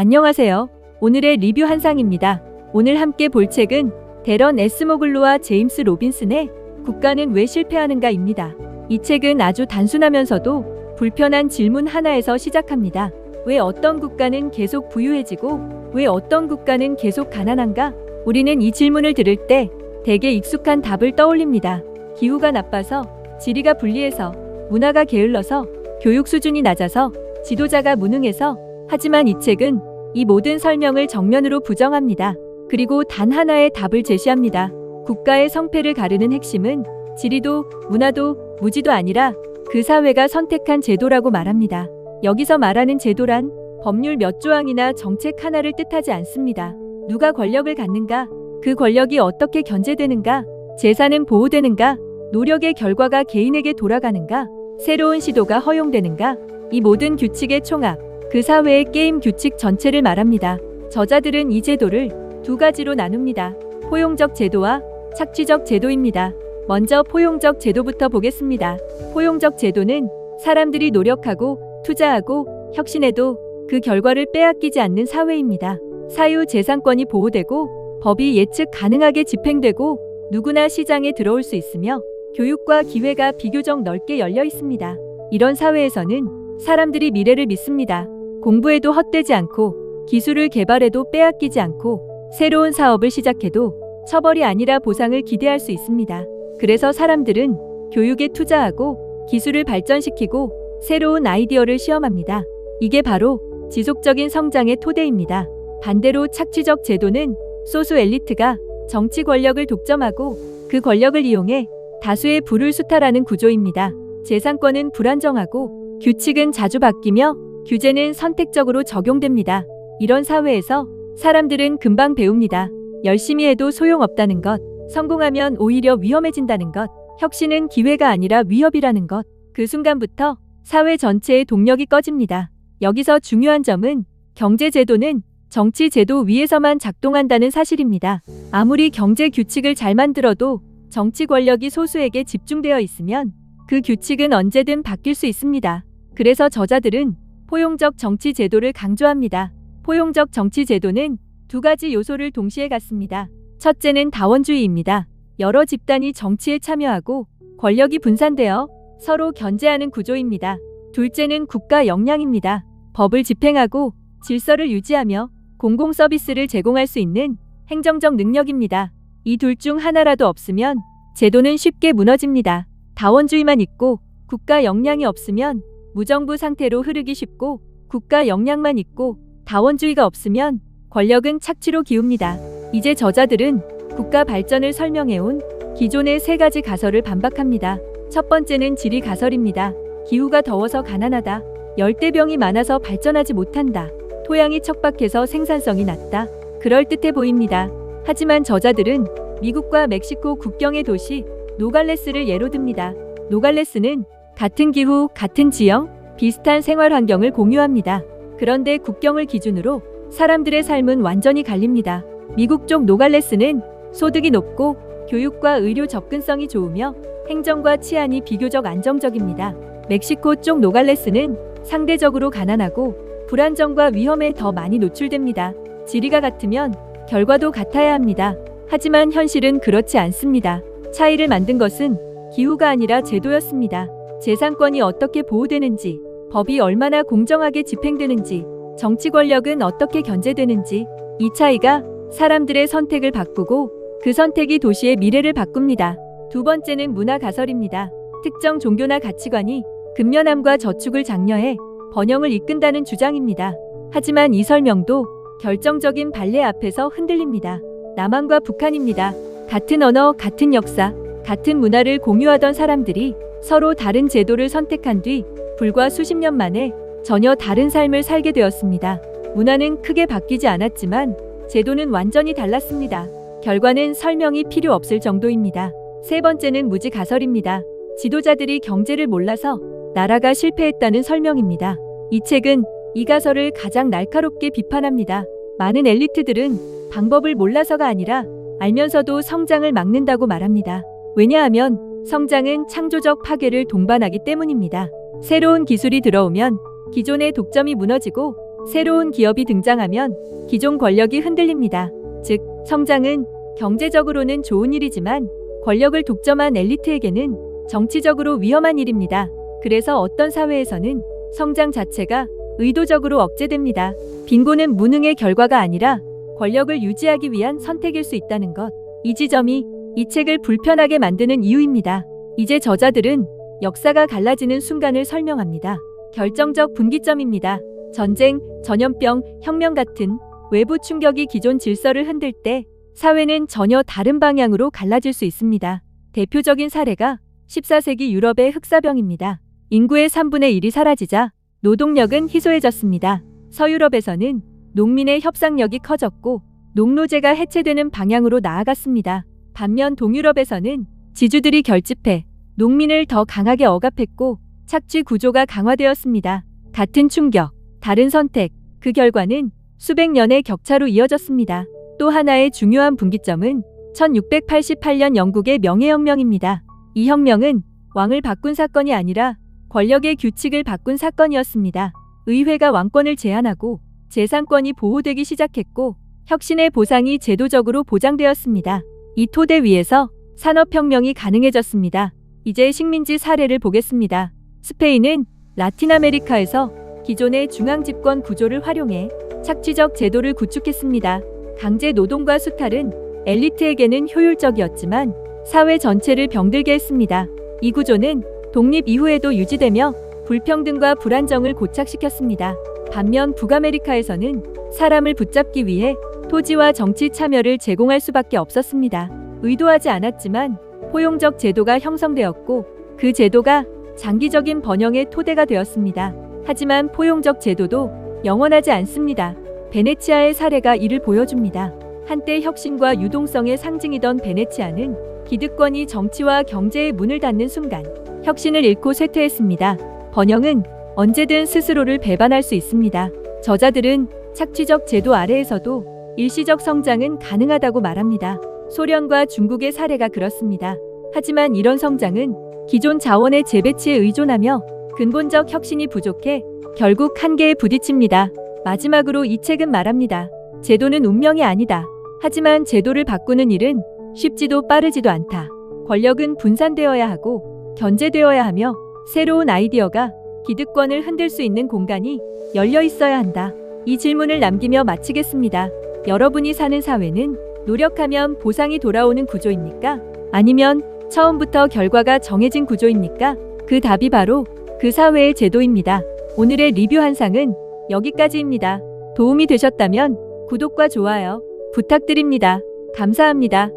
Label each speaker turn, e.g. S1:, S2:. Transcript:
S1: 안녕하세요. 오늘의 리뷰 한상입니다. 오늘 함께 볼 책은 데런 에스모글루와 제임스 로빈슨의 국가는 왜 실패하는가입니다. 이 책은 아주 단순하면서도 불편한 질문 하나에서 시작합니다. 왜 어떤 국가는 계속 부유해지고 왜 어떤 국가는 계속 가난한가? 우리는 이 질문을 들을 때 대개 익숙한 답을 떠올립니다. 기후가 나빠서, 지리가 불리해서, 문화가 게을러서, 교육 수준이 낮아서, 지도자가 무능해서. 하지만 이 책은 이 모든 설명을 정면으로 부정합니다. 그리고 단 하나의 답을 제시합니다. 국가의 성패를 가르는 핵심은 지리도 문화도 무지도 아니라 그 사회가 선택한 제도라고 말합니다. 여기서 말하는 제도란 법률 몇 조항이나 정책 하나를 뜻하지 않습니다. 누가 권력을 갖는가? 그 권력이 어떻게 견제되는가? 재산은 보호되는가? 노력의 결과가 개인에게 돌아가는가? 새로운 시도가 허용되는가? 이 모든 규칙의 총합, 그 사회의 게임 규칙 전체를 말합니다. 저자들은 이 제도를 두 가지로 나눕니다. 포용적 제도와 착취적 제도입니다. 먼저 포용적 제도부터 보겠습니다. 포용적 제도는 사람들이 노력하고 투자하고 혁신해도 그 결과를 빼앗기지 않는 사회입니다. 사유재산권이 보호되고 법이 예측 가능하게 집행되고 누구나 시장에 들어올 수 있으며 교육과 기회가 비교적 넓게 열려 있습니다. 이런 사회에서는 사람들이 미래를 믿습니다. 공부해도 헛되지 않고 기술을 개발해도 빼앗기지 않고 새로운 사업을 시작해도 처벌이 아니라 보상을 기대할 수 있습니다. 그래서 사람들은 교육에 투자하고 기술을 발전시키고 새로운 아이디어를 시험합니다. 이게 바로 지속적인 성장의 토대입니다. 반대로 착취적 제도는 소수 엘리트가 정치 권력을 독점하고 그 권력을 이용해 다수의 부를 수탈하는 구조입니다. 재산권은 불안정하고 규칙은 자주 바뀌며 규제는 선택적으로 적용됩니다. 이런 사회에서 사람들은 금방 배웁니다. 열심히 해도 소용없다는 것, 성공하면 오히려 위험해진다는 것, 혁신은 기회가 아니라 위협이라는 것. 그 순간부터 사회 전체의 동력이 꺼집니다. 여기서 중요한 점은 경제제도는 정치제도 위에서만 작동한다는 사실입니다. 아무리 경제 규칙을 잘 만들어도 정치 권력이 소수에게 집중되어 있으면 그 규칙은 언제든 바뀔 수 있습니다. 그래서 저자들은 포용적 정치 제도를 강조합니다. 포용적 정치 제도는 두 가지 요소를 동시에 갖습니다. 첫째는 다원주의입니다. 여러 집단이 정치에 참여하고 권력이 분산되어 서로 견제하는 구조입니다. 둘째는 국가 역량입니다. 법을 집행하고 질서를 유지하며 공공 서비스를 제공할 수 있는 행정적 능력입니다. 이 둘 중 하나라도 없으면 제도는 쉽게 무너집니다. 다원주의만 있고 국가 역량이 없으면 무정부 상태로 흐르기 쉽고 국가 역량만 있고 다원주의가 없으면 권력은 착취로 기웁니다. 이제 저자들은 국가 발전을 설명해온 기존의 세 가지 가설을 반박합니다. 첫 번째는 지리 가설입니다. 기후가 더워서 가난하다. 열대병이 많아서 발전하지 못한다. 토양이 척박해서 생산성이 낮다. 그럴듯해 보입니다. 하지만 저자들은 미국과 멕시코 국경의 도시 노갈레스를 예로 듭니다. 노갈레스는 같은 기후, 같은 지형, 비슷한 생활 환경을 공유합니다. 그런데 국경을 기준으로 사람들의 삶은 완전히 갈립니다. 미국 쪽 노갈레스는 소득이 높고 교육과 의료 접근성이 좋으며 행정과 치안이 비교적 안정적입니다. 멕시코 쪽 노갈레스는 상대적으로 가난하고 불안정과 위험에 더 많이 노출됩니다. 지리가 같으면 결과도 같아야 합니다. 하지만 현실은 그렇지 않습니다. 차이를 만든 것은 기후가 아니라 제도였습니다. 재산권이 어떻게 보호되는지, 법이 얼마나 공정하게 집행되는지, 정치 권력은 어떻게 견제되는지, 이 차이가 사람들의 선택을 바꾸고 그 선택이 도시의 미래를 바꿉니다. 두 번째는 문화 가설입니다. 특정 종교나 가치관이 근면함과 저축을 장려해 번영을 이끈다는 주장입니다. 하지만 이 설명도 결정적인 반례 앞에서 흔들립니다. 남한과 북한입니다. 같은 언어, 같은 역사, 같은 문화를 공유하던 사람들이 서로 다른 제도를 선택한 뒤 불과 수십 년 만에 전혀 다른 삶을 살게 되었습니다. 문화는 크게 바뀌지 않았지만 제도는 완전히 달랐습니다. 결과는 설명이 필요 없을 정도입니다. 세 번째는 무지 가설입니다. 지도자들이 경제를 몰라서 나라가 실패했다는 설명입니다. 이 책은 이 가설을 가장 날카롭게 비판합니다. 많은 엘리트들은 방법을 몰라서가 아니라 알면서도 성장을 막는다고 말합니다. 왜냐하면 성장은 창조적 파괴를 동반하기 때문입니다. 새로운 기술이 들어오면 기존의 독점이 무너지고 새로운 기업이 등장하면 기존 권력이 흔들립니다. 즉, 성장은 경제적으로는 좋은 일이지만 권력을 독점한 엘리트에게는 정치적으로 위험한 일입니다. 그래서 어떤 사회에서는 성장 자체가 의도적으로 억제됩니다. 빈곤은 무능의 결과가 아니라 권력을 유지하기 위한 선택일 수 있다는 것. 이 지점이 이 책을 불편하게 만드는 이유입니다. 이제 저자들은 역사가 갈라지는 순간을 설명합니다. 결정적 분기점입니다. 전쟁, 전염병, 혁명 같은 외부 충격이 기존 질서를 흔들 때 사회는 전혀 다른 방향으로 갈라질 수 있습니다. 대표적인 사례가 14세기 유럽의 흑사병입니다. 인구의 3분의 1이 사라지자 노동력은 희소해졌습니다. 서유럽에서는 농민의 협상력이 커졌고 농노제가 해체되는 방향으로 나아갔습니다. 반면 동유럽에서는 지주들이 결집해 농민을 더 강하게 억압했고 착취 구조가 강화되었습니다. 같은 충격, 다른 선택, 그 결과는 수백 년의 격차로 이어졌습니다. 또 하나의 중요한 분기점은 1688년 영국의 명예혁명입니다. 이 혁명은 왕을 바꾼 사건이 아니라 권력의 규칙을 바꾼 사건이었습니다. 의회가 왕권을 제한하고 재산권이 보호되기 시작했고 혁신의 보상이 제도적으로 보장되었습니다. 이 토대 위에서 산업혁명이 가능해졌습니다. 이제 식민지 사례를 보겠습니다. 스페인은 라틴 아메리카에서 기존의 중앙집권 구조를 활용해 착취적 제도를 구축했습니다. 강제 노동과 수탈은 엘리트에게는 효율적이었지만 사회 전체를 병들게 했습니다. 이 구조는 독립 이후에도 유지되며 불평등과 불안정을 고착시켰습니다. 반면 북아메리카에서는 사람을 붙잡기 위해 토지와 정치 참여를 제공할 수밖에 없었습니다. 의도하지 않았지만 포용적 제도가 형성되었고 그 제도가 장기적인 번영의 토대가 되었습니다. 하지만 포용적 제도도 영원하지 않습니다. 베네치아의 사례가 이를 보여줍니다. 한때 혁신과 유동성의 상징이던 베네치아는 기득권이 정치와 경제의 문을 닫는 순간 혁신을 잃고 쇠퇴했습니다. 번영은 언제든 스스로를 배반할 수 있습니다. 저자들은 착취적 제도 아래에서도 일시적 성장은 가능하다고 말합니다. 소련과 중국의 사례가 그렇습니다. 하지만 이런 성장은 기존 자원의 재배치에 의존하며 근본적 혁신이 부족해 결국 한계에 부딪힙니다. 마지막으로 이 책은 말합니다. 제도는 운명이 아니다. 하지만 제도를 바꾸는 일은 쉽지도 빠르지도 않다. 권력은 분산되어야 하고 견제되어야 하며 새로운 아이디어가 기득권을 흔들 수 있는 공간이 열려 있어야 한다. 이 질문을 남기며 마치겠습니다. 여러분이 사는 사회는 노력하면 보상이 돌아오는 구조입니까? 아니면 처음부터 결과가 정해진 구조입니까? 그 답이 바로 그 사회의 제도입니다. 오늘의 리뷰 한상은 여기까지입니다. 도움이 되셨다면 구독과 좋아요 부탁드립니다. 감사합니다.